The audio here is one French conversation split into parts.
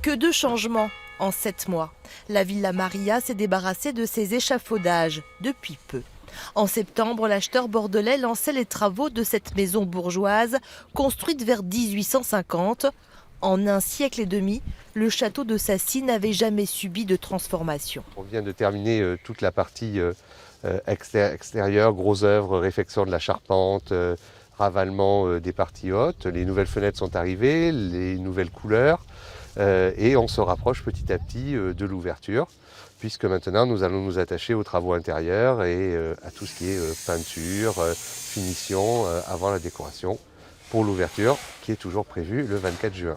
Que de changements en 7 mois. La Villa Maria s'est débarrassée de ses échafaudages depuis peu. En septembre, l'acheteur bordelais lançait les travaux de cette maison bourgeoise construite vers 1850. En un siècle et demi, le château de Sacy n'avait jamais subi de transformation. On vient de terminer toute la partie extérieure, gros œuvre, réfection de la charpente, ravalement des parties hautes. Les nouvelles fenêtres sont arrivées, les nouvelles couleurs et on se rapproche petit à petit de l'ouverture, puisque maintenant nous allons nous attacher aux travaux intérieurs et à tout ce qui est peinture, finition avant la décoration pour l'ouverture qui est toujours prévue le 24 juin.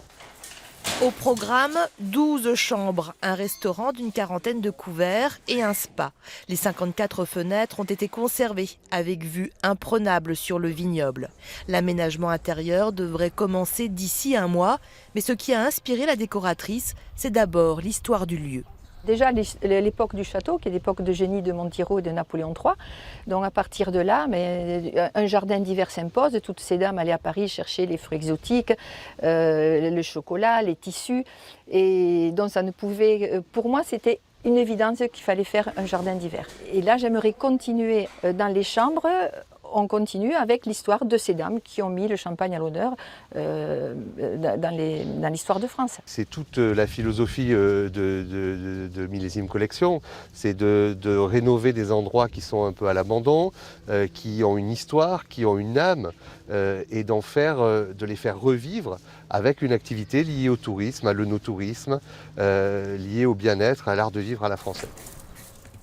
Au programme, 12 chambres, un restaurant d'une quarantaine de couverts et un spa. Les 54 fenêtres ont été conservées avec vue imprenable sur le vignoble. L'aménagement intérieur devrait commencer d'ici un mois, mais ce qui a inspiré la décoratrice, c'est d'abord l'histoire du lieu. Déjà l'époque du château, qui est l'époque de génie de Montiro et de Napoléon III. Donc à partir de là, un jardin d'hiver s'impose. Toutes ces dames allaient à Paris chercher les fruits exotiques, le chocolat, les tissus. Et donc ça ne pouvait, pour moi c'était une évidence qu'il fallait faire un jardin d'hiver. Et là j'aimerais continuer dans les chambres. On continue avec l'histoire de ces dames qui ont mis le champagne à l'honneur dans l'histoire de France. C'est toute la philosophie de Millésime Collection, c'est de rénover des endroits qui sont un peu à l'abandon, qui ont une histoire, qui ont une âme, et de les faire revivre avec une activité liée au tourisme, à l'œnotourisme, liée au bien-être, à l'art de vivre à la française.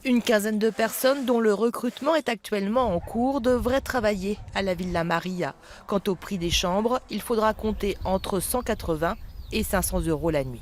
Une quinzaine de personnes dont le recrutement est actuellement en cours devraient travailler à la Villa Maria. Quant au prix des chambres, il faudra compter entre 180 et 500 € la nuit.